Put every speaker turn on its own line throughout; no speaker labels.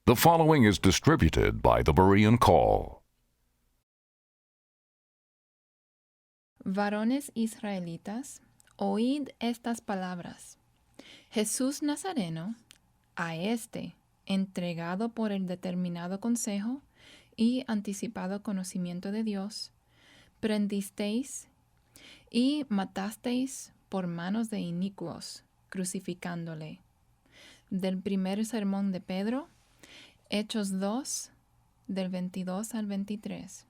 The following is distributed by the Berean Call.
Varones israelitas, oíd estas palabras. Jesús Nazareno, a este, entregado por el determinado consejo y anticipado conocimiento de Dios, prendisteis y matasteis por manos de inicuos, crucificándole. Del primer sermón de Pedro, Hechos 2, del 22 al 23.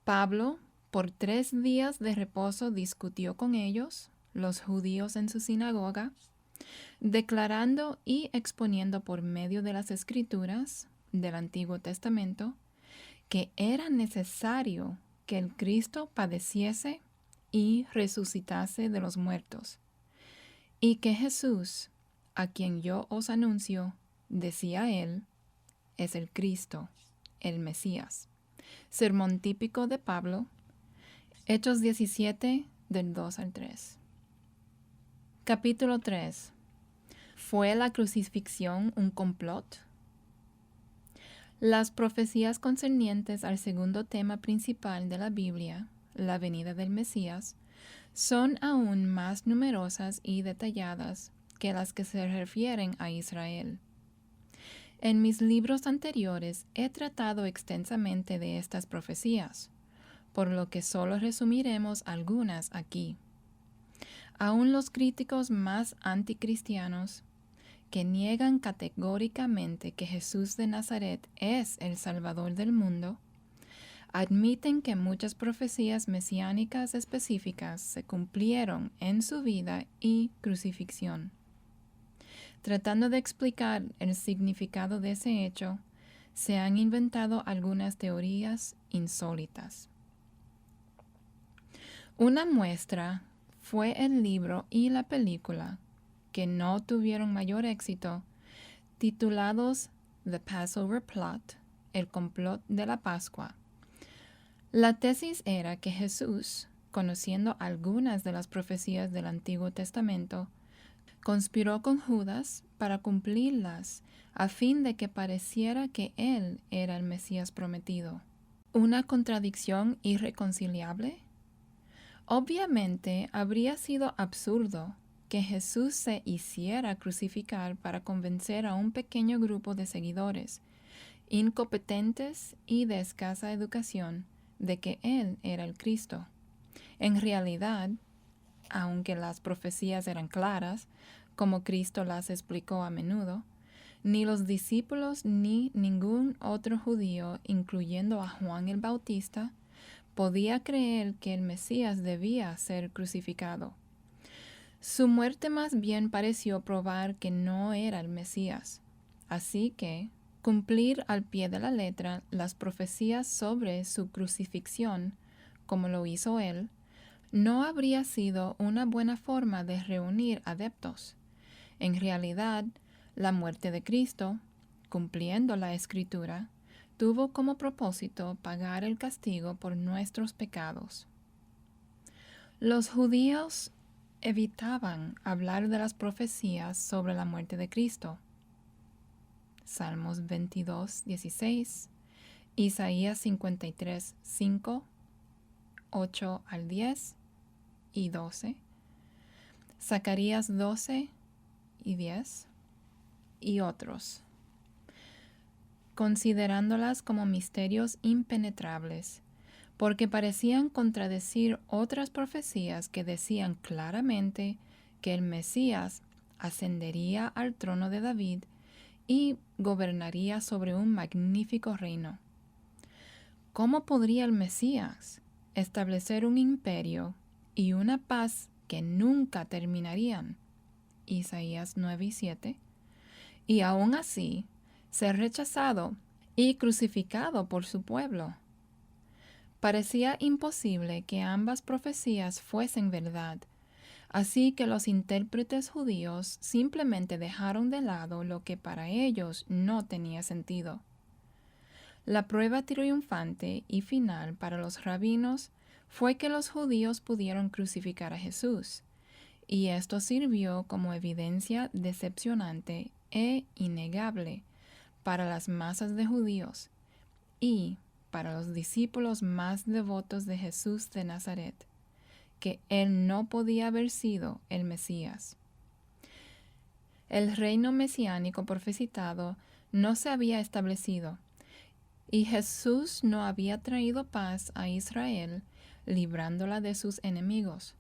Pablo, por 3 días de reposo, discutió con ellos, los judíos en su sinagoga, declarando y exponiendo por medio de las Escrituras del Antiguo Testamento que era necesario que el Cristo padeciese y resucitase de los muertos, y que Jesús, a quien yo os anuncio, decía él, es el Cristo, el Mesías. Sermón típico de Pablo, Hechos 17, del 2 al 3. Capítulo 3. ¿Fue la crucifixión un complot? Las profecías concernientes al segundo tema principal de la Biblia, la venida del Mesías, son aún más numerosas y detalladas que las que se refieren a Israel. En mis libros anteriores he tratado extensamente de estas profecías, por lo que solo resumiremos algunas aquí. Aún los críticos más anticristianos, que niegan categóricamente que Jesús de Nazaret es el Salvador del mundo, admiten que muchas profecías mesiánicas específicas se cumplieron en su vida y crucifixión. Tratando de explicar el significado de ese hecho, se han inventado algunas teorías insólitas. Una muestra fue el libro y la película, que no tuvieron mayor éxito, titulados The Passover Plot, el complot de la Pascua. La tesis era que Jesús, conociendo algunas de las profecías del Antiguo Testamento, conspiró con Judas para cumplirlas a fin de que pareciera que él era el Mesías prometido. ¿Una contradicción irreconciliable? Obviamente habría sido absurdo que Jesús se hiciera crucificar para convencer a un pequeño grupo de seguidores, incompetentes y de escasa educación, de que Él era el Cristo. En realidad, aunque las profecías eran claras, como Cristo las explicó a menudo, ni los discípulos ni ningún otro judío, incluyendo a Juan el Bautista, podía creer que el Mesías debía ser crucificado. Su muerte más bien pareció probar que no era el Mesías. Así que, cumplir al pie de la letra las profecías sobre su crucifixión, como lo hizo él, no habría sido una buena forma de reunir adeptos. En realidad, la muerte de Cristo, cumpliendo la Escritura, tuvo como propósito pagar el castigo por nuestros pecados. Los judíos evitaban hablar de las profecías sobre la muerte de Cristo. Salmos 22, 16, Isaías 53, 5, 8 al 10 y 12, Zacarías 12 y 10 y otros, considerándolas como misterios impenetrables, porque parecían contradecir otras profecías que decían claramente que el Mesías ascendería al trono de David y gobernaría sobre un magnífico reino. ¿Cómo podría el Mesías establecer un imperio y una paz que nunca terminarían? Isaías 9 y 7. Y aún así, ser rechazado y crucificado por su pueblo. Parecía imposible que ambas profecías fuesen verdad, así que los intérpretes judíos simplemente dejaron de lado lo que para ellos no tenía sentido. La prueba triunfante y final para los rabinos fue que los judíos pudieron crucificar a Jesús, y esto sirvió como evidencia decepcionante e innegable para las masas de judíos y para los discípulos más devotos de Jesús de Nazaret, que él no podía haber sido el Mesías. El reino mesiánico profetizado no se había establecido, y Jesús no había traído paz a Israel, librándola de sus enemigos.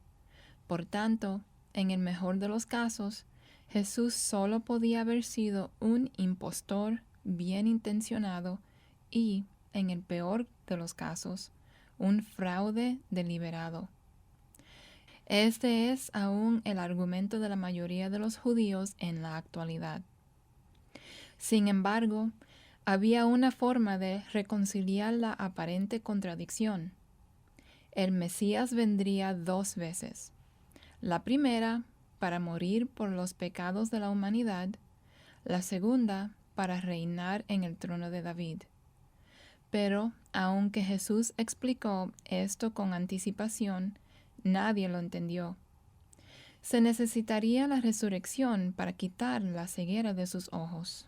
Por tanto, en el mejor de los casos, Jesús solo podía haber sido un impostor bien intencionado y, en el peor de los casos, un fraude deliberado. Este es aún el argumento de la mayoría de los judíos en la actualidad. Sin embargo, había una forma de reconciliar la aparente contradicción. El Mesías vendría 2 veces. La primera, para morir por los pecados de la humanidad. La segunda, para reinar en el trono de David. Pero, aunque Jesús explicó esto con anticipación, nadie lo entendió. Se necesitaría la resurrección para quitar la ceguera de sus ojos.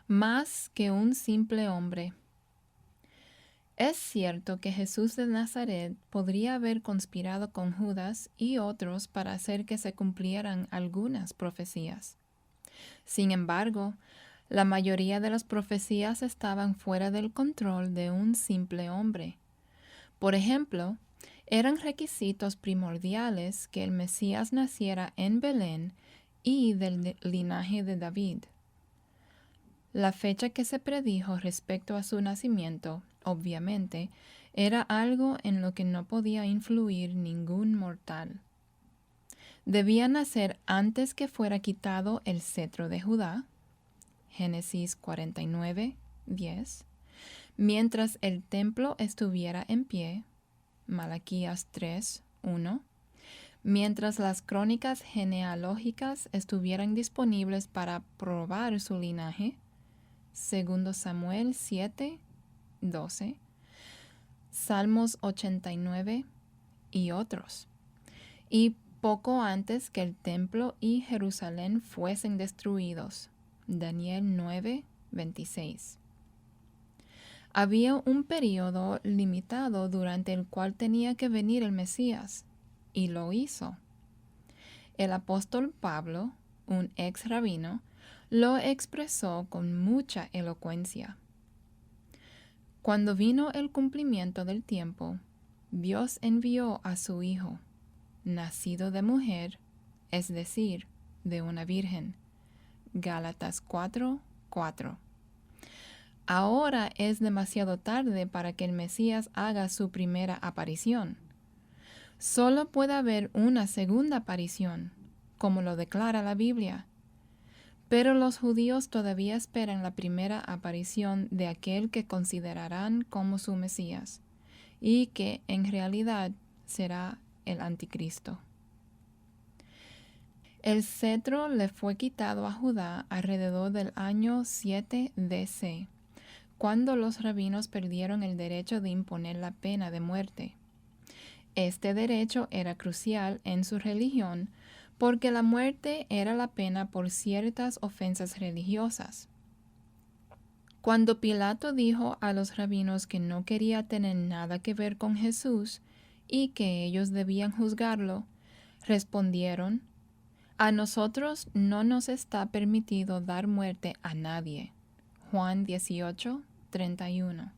Más que un simple hombre. Es cierto que Jesús de Nazaret podría haber conspirado con Judas y otros para hacer que se cumplieran algunas profecías. Sin embargo, la mayoría de las profecías estaban fuera del control de un simple hombre. Por ejemplo, eran requisitos primordiales que el Mesías naciera en Belén y del linaje de David. La fecha que se predijo respecto a su nacimiento, obviamente, era algo en lo que no podía influir ningún mortal. Debía nacer antes que fuera quitado el cetro de Judá, Génesis 49, 10, mientras el templo estuviera en pie, Malaquías 3, 1, mientras las crónicas genealógicas estuvieran disponibles para probar su linaje, 2 Samuel 7, 12, Salmos 89 y otros, y poco antes que el templo y Jerusalén fuesen destruidos, Daniel 9, 26. Había un período limitado durante el cual tenía que venir el Mesías, y lo hizo. El apóstol Pablo, un ex rabino, lo expresó con mucha elocuencia. Cuando vino el cumplimiento del tiempo, Dios envió a su Hijo, nacido de mujer, es decir, de una virgen. Gálatas 4, 4. Ahora es demasiado tarde para que el Mesías haga su primera aparición. Solo puede haber una segunda aparición, como lo declara la Biblia. Pero los judíos todavía esperan la primera aparición de aquel que considerarán como su Mesías, y que en realidad será el Anticristo. El cetro le fue quitado a Judá alrededor del año 7 DC, cuando los rabinos perdieron el derecho de imponer la pena de muerte. Este derecho era crucial en su religión porque la muerte era la pena por ciertas ofensas religiosas. Cuando Pilato dijo a los rabinos que no quería tener nada que ver con Jesús y que ellos debían juzgarlo, respondieron: «A nosotros no nos está permitido dar muerte a nadie». Juan 18, 31.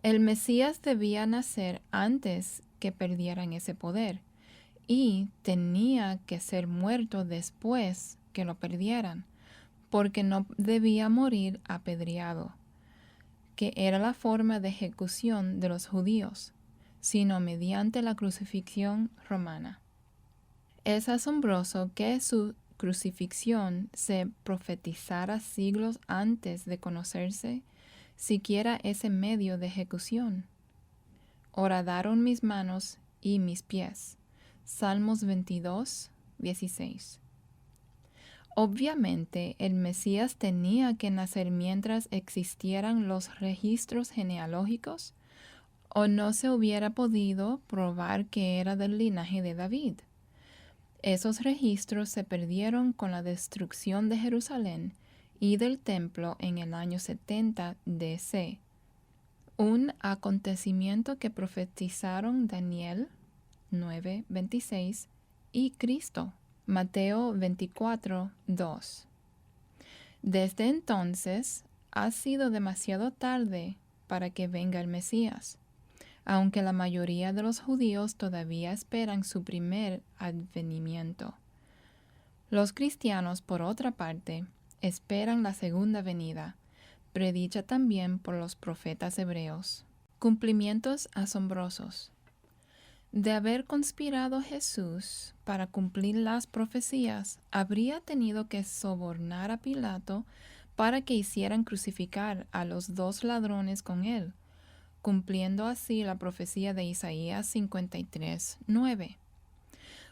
El Mesías debía nacer antes que perdieran ese poder, y tenía que ser muerto después que lo perdieran, porque no debía morir apedreado, que era la forma de ejecución de los judíos, sino mediante la crucifixión romana. Es asombroso que su crucifixión se profetizara siglos antes de conocerse siquiera ese medio de ejecución. Horadaron mis manos y mis pies. Salmos 22, 16. Obviamente, el Mesías tenía que nacer mientras existieran los registros genealógicos, o no se hubiera podido probar que era del linaje de David. Esos registros se perdieron con la destrucción de Jerusalén y del templo en el año 70 DC, un acontecimiento que profetizaron Daniel 9:26 y Cristo Mateo 24:2. Desde entonces ha sido demasiado tarde para que venga el Mesías, aunque la mayoría de los judíos todavía esperan su primer advenimiento. Los cristianos, por otra parte, esperan la segunda venida, predicha también por los profetas hebreos. Cumplimientos asombrosos. De haber conspirado Jesús para cumplir las profecías, habría tenido que sobornar a Pilato para que hicieran crucificar a los dos ladrones con él, cumpliendo así la profecía de Isaías 53:9.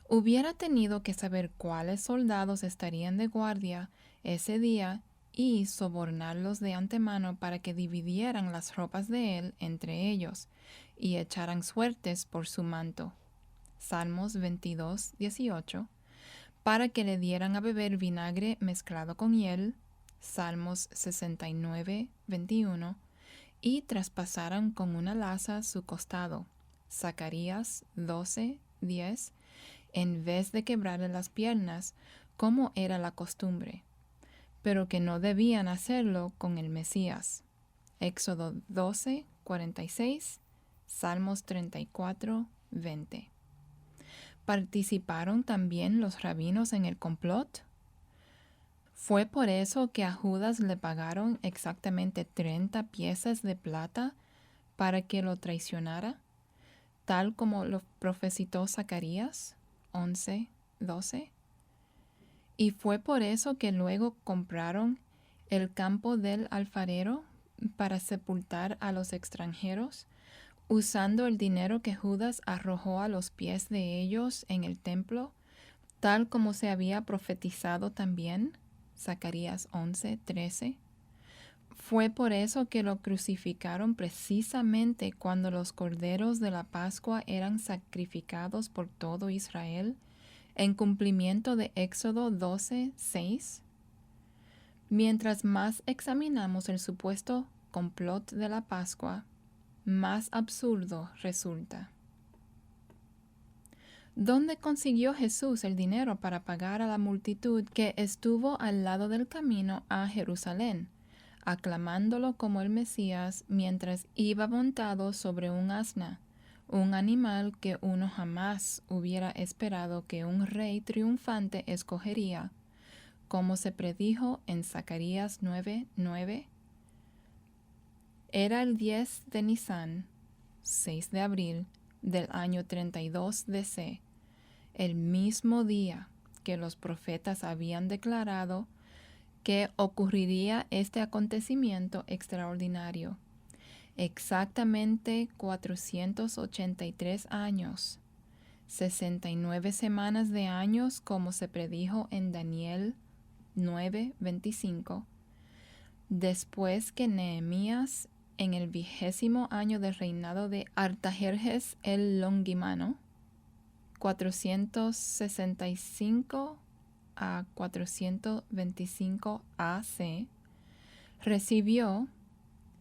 Hubiera tenido que saber cuáles soldados estarían de guardia ese día y sobornarlos de antemano para que dividieran las ropas de él entre ellos y echaran suertes por su manto. Salmos 22:18. Para que le dieran a beber vinagre mezclado con hiel. Salmos 69:21. Y traspasaran con una lanza su costado. Zacarías 12:10. En vez de quebrarle las piernas, como era la costumbre, pero que no debían hacerlo con el Mesías. Éxodo 12:46, Salmos 34:20. ¿Participaron también los rabinos en el complot? ¿Fue por eso que a Judas le pagaron exactamente 30 piezas de plata para que lo traicionara, tal como lo profetizó Zacarías 11:12? ¿Y fue por eso que luego compraron el campo del alfarero para sepultar a los extranjeros, usando el dinero que Judas arrojó a los pies de ellos en el templo, tal como se había profetizado también? Zacarías 11:13. Fue por eso que lo crucificaron precisamente cuando los corderos de la Pascua eran sacrificados por todo Israel, en cumplimiento de Éxodo 12:6. Mientras más examinamos el supuesto complot de la Pascua, más absurdo resulta. ¿Dónde consiguió Jesús el dinero para pagar a la multitud que estuvo al lado del camino a Jerusalén, aclamándolo como el Mesías mientras iba montado sobre un asna, un animal que uno jamás hubiera esperado que un rey triunfante escogería, como se predijo en Zacarías 9:9? Era el 10 de Nisán, 6 de abril, del año 32 DC, el mismo día que los profetas habían declarado que ocurriría este acontecimiento extraordinario. Exactamente 483 años, 69 semanas de años como se predijo en Daniel 9:25, después que Nehemías, en el 20º año del reinado de Artajerjes el Longimano, 465 a 425 AC, recibió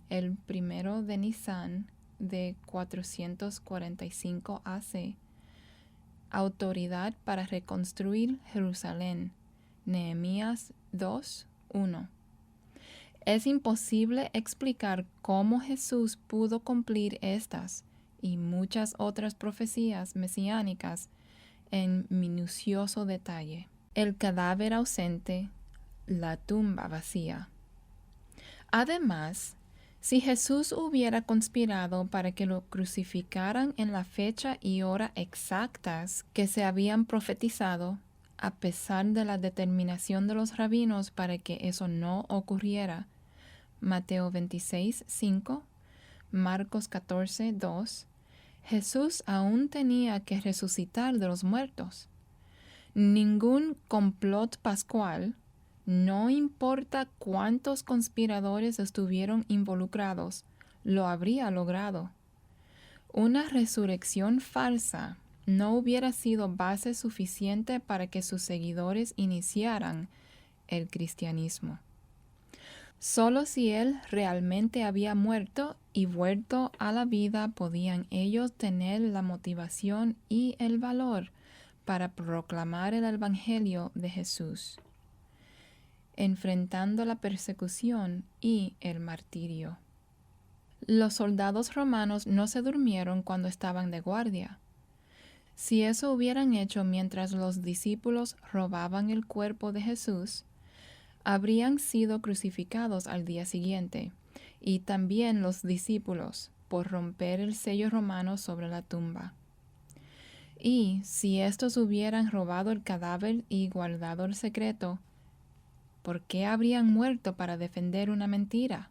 el 1 de Nisán de 445 AC autoridad para reconstruir Jerusalén. Nehemías 2:1. Es imposible explicar cómo Jesús pudo cumplir estas y muchas otras profecías mesiánicas en minucioso detalle. El cadáver ausente, la tumba vacía. Además, si Jesús hubiera conspirado para que lo crucificaran en la fecha y hora exactas que se habían profetizado, a pesar de la determinación de los rabinos para que eso no ocurriera, Mateo 26:5, Marcos 14:2, Jesús aún tenía que resucitar de los muertos. Ningún complot pascual, no importa cuántos conspiradores estuvieron involucrados, lo habría logrado. Una resurrección falsa no hubiera sido base suficiente para que sus seguidores iniciaran el cristianismo. Solo si él realmente había muerto y vuelto a la vida podían ellos tener la motivación y el valor para proclamar el Evangelio de Jesús, enfrentando la persecución y el martirio. Los soldados romanos no se durmieron cuando estaban de guardia. Si eso hubieran hecho mientras los discípulos robaban el cuerpo de Jesús, habrían sido crucificados al día siguiente, y también los discípulos, por romper el sello romano sobre la tumba. Y si estos hubieran robado el cadáver y guardado el secreto, ¿por qué habrían muerto para defender una mentira?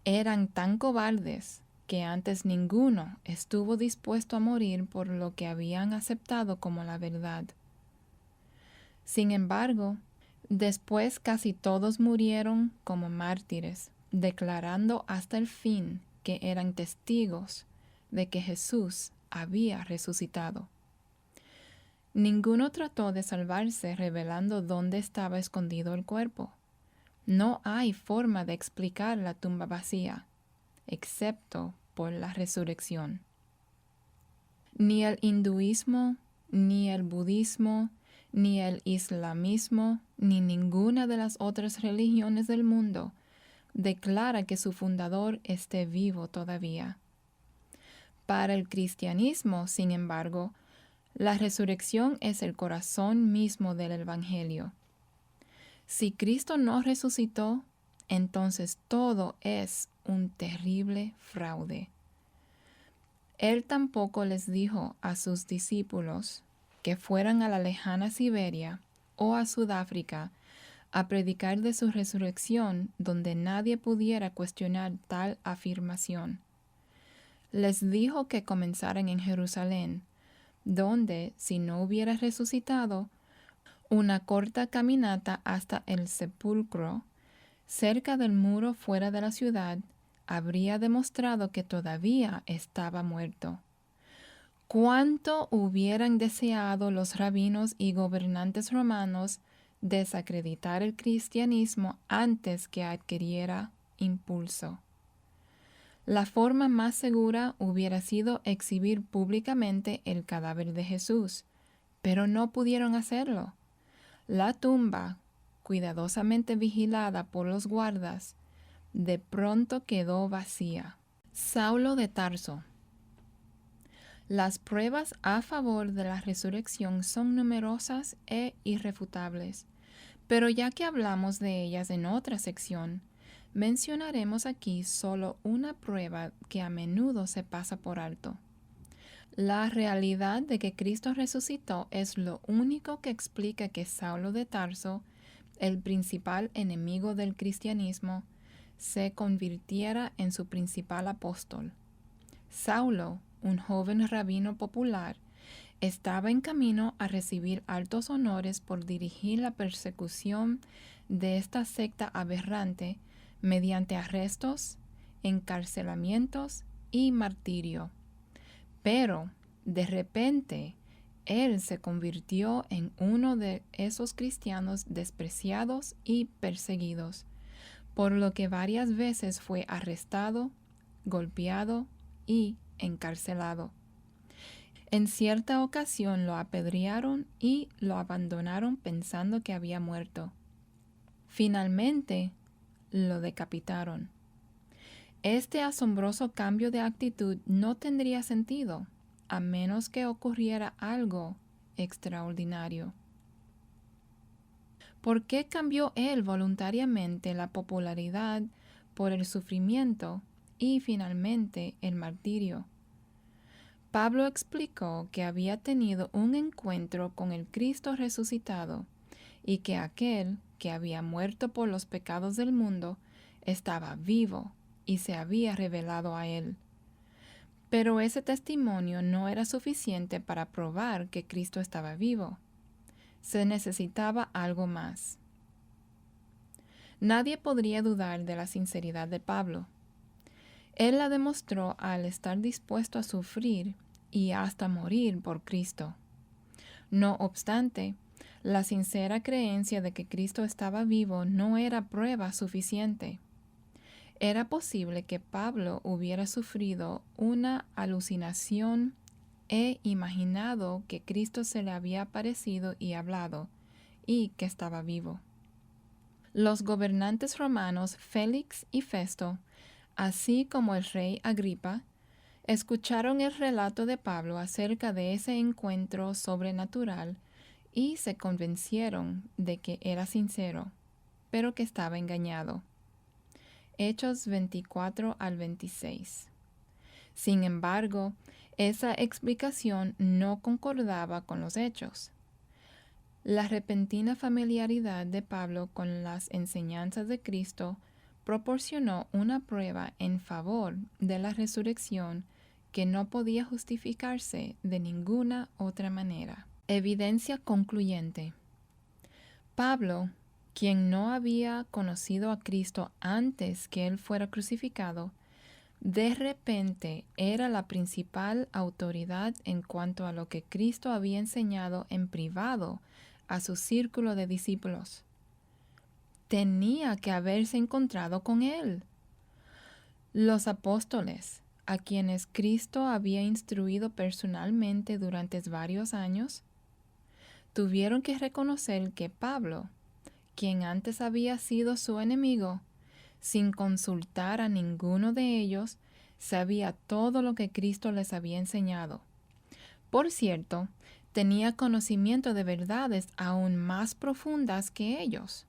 Eran tan cobardes que antes ninguno estuvo dispuesto a morir por lo que habían aceptado como la verdad. Sin embargo, después casi todos murieron como mártires, declarando hasta el fin que eran testigos de que Jesús había resucitado. Ninguno trató de salvarse revelando dónde estaba escondido el cuerpo. No hay forma de explicar la tumba vacía, excepto por la resurrección. Ni el hinduismo, ni el budismo, ni el islamismo, ni ninguna de las otras religiones del mundo declara que su fundador esté vivo todavía. Para el cristianismo, sin embargo, la resurrección es el corazón mismo del Evangelio. Si Cristo no resucitó, entonces todo es un terrible fraude. Él tampoco les dijo a sus discípulos que fueran a la lejana Siberia o a Sudáfrica a predicar de su resurrección donde nadie pudiera cuestionar tal afirmación. Les dijo que comenzaran en Jerusalén, donde, si no hubiera resucitado, una corta caminata hasta el sepulcro, cerca del muro fuera de la ciudad, habría demostrado que todavía estaba muerto. ¿Cuánto hubieran deseado los rabinos y gobernantes romanos desacreditar el cristianismo antes que adquiriera impulso? La forma más segura hubiera sido exhibir públicamente el cadáver de Jesús, pero no pudieron hacerlo. La tumba, cuidadosamente vigilada por los guardas, de pronto quedó vacía. Saulo de Tarso. Las pruebas a favor de la resurrección son numerosas e irrefutables, pero ya que hablamos de ellas en otra sección, mencionaremos aquí solo una prueba que a menudo se pasa por alto. La realidad de que Cristo resucitó es lo único que explica que Saulo de Tarso, el principal enemigo del cristianismo, se convirtiera en su principal apóstol. Saulo, un joven rabino popular, estaba en camino a recibir altos honores por dirigir la persecución de esta secta aberrante mediante arrestos, encarcelamientos y martirio. Pero, de repente, él se convirtió en uno de esos cristianos despreciados y perseguidos, por lo que varias veces fue arrestado, golpeado y encarcelado. En cierta ocasión lo apedrearon y lo abandonaron pensando que había muerto. Finalmente, lo decapitaron. Este asombroso cambio de actitud no tendría sentido, a menos que ocurriera algo extraordinario. ¿Por qué cambió él voluntariamente la popularidad por el sufrimiento y finalmente el martirio? Pablo explicó que había tenido un encuentro con el Cristo resucitado y que aquel que había muerto por los pecados del mundo estaba vivo y se había revelado a él. Pero ese testimonio no era suficiente para probar que Cristo estaba vivo. Se necesitaba algo más. Nadie podría dudar de la sinceridad de Pablo. Él la demostró al estar dispuesto a sufrir y hasta morir por Cristo. No obstante, La sincera creencia de que Cristo estaba vivo no era prueba suficiente. Era posible que Pablo hubiera sufrido una alucinación e imaginado que Cristo se le había aparecido y hablado, y que estaba vivo. Los gobernantes romanos Félix y Festo, así como el rey Agripa, escucharon el relato de Pablo acerca de ese encuentro sobrenatural y se convencieron de que era sincero, pero que estaba engañado. Hechos 24 al 26. Sin embargo, esa explicación no concordaba con los hechos. La repentina familiaridad de Pablo con las enseñanzas de Cristo proporcionó una prueba en favor de la resurrección que no podía justificarse de ninguna otra manera. Evidencia concluyente. Pablo, quien no había conocido a Cristo antes que él fuera crucificado, de repente era la principal autoridad en cuanto a lo que Cristo había enseñado en privado a su círculo de discípulos. Tenía que haberse encontrado con él. Los apóstoles, a quienes Cristo había instruido personalmente durante varios años, tuvieron que reconocer que Pablo, quien antes había sido su enemigo, sin consultar a ninguno de ellos, sabía todo lo que Cristo les había enseñado. Por cierto, tenía conocimiento de verdades aún más profundas que ellos.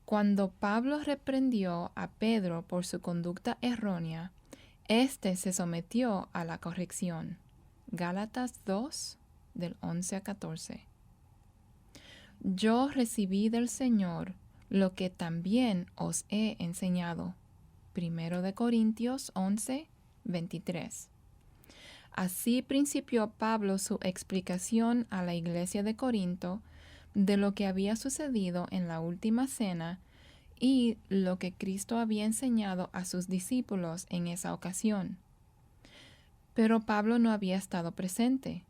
Cuando Pablo reprendió a Pedro por su conducta errónea, éste se sometió a la corrección. Gálatas 2, del 11 a 14. Yo recibí del Señor lo que también os he enseñado. 1 Corintios 11, 23. Así principió Pablo su explicación a la iglesia de Corinto de lo que había sucedido en la última cena y lo que Cristo había enseñado a sus discípulos en esa ocasión. Pero Pablo no había estado presente,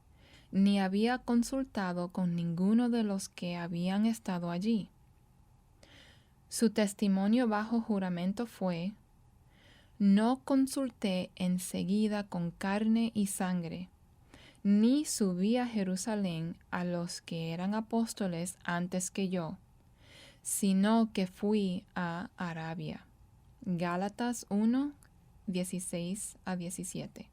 ni había consultado con ninguno de los que habían estado allí. Su testimonio bajo juramento fue: no consulté enseguida con carne y sangre, ni subí a Jerusalén a los que eran apóstoles antes que yo, sino que fui a Arabia. Gálatas 1, 16 a 17.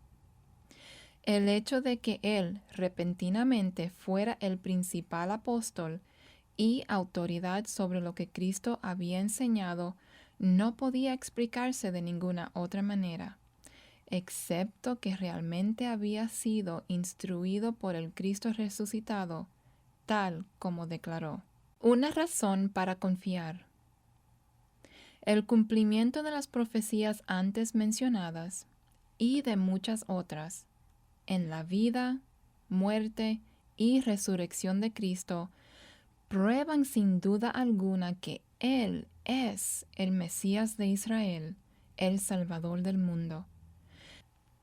El hecho de que él repentinamente fuera el principal apóstol y autoridad sobre lo que Cristo había enseñado no podía explicarse de ninguna otra manera, excepto que realmente había sido instruido por el Cristo resucitado, tal como declaró. Una razón para confiar. El cumplimiento de las profecías antes mencionadas y de muchas otras en la vida, muerte y resurrección de Cristo prueban sin duda alguna que Él es el Mesías de Israel, el Salvador del mundo.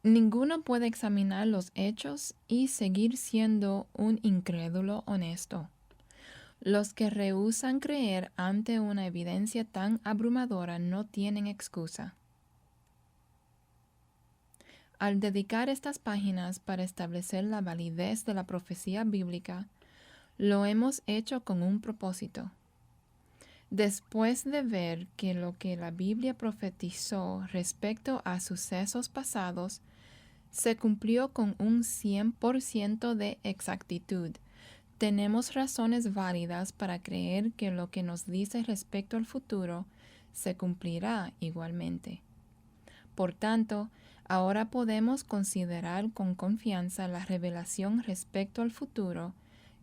Ninguno puede examinar los hechos y seguir siendo un incrédulo honesto. Los que rehúsan creer ante una evidencia tan abrumadora no tienen excusa. Al dedicar estas páginas para establecer la validez de la profecía bíblica, lo hemos hecho con un propósito. Después de ver que lo que la Biblia profetizó respecto a sucesos pasados se cumplió con un 100% de exactitud, tenemos razones válidas para creer que lo que nos dice respecto al futuro se cumplirá igualmente. Por tanto, ahora podemos considerar con confianza la revelación respecto al futuro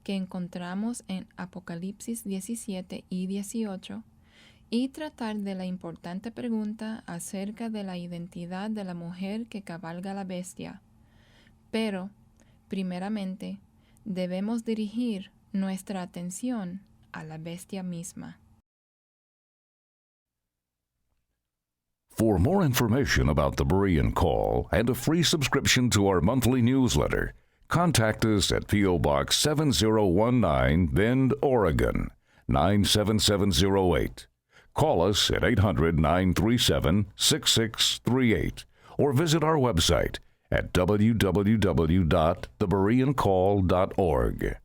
que encontramos en Apocalipsis 17 y 18 y tratar de la importante pregunta acerca de la identidad de la mujer que cabalga la bestia. Pero, primeramente, debemos dirigir nuestra atención a la bestia misma.
For more information about the Berean Call and a free subscription to our monthly newsletter, Contact us at P.O. Box 7019, Bend, Oregon 97708. Call us at 800-937-6638 or visit our website at www.thebereancall.org.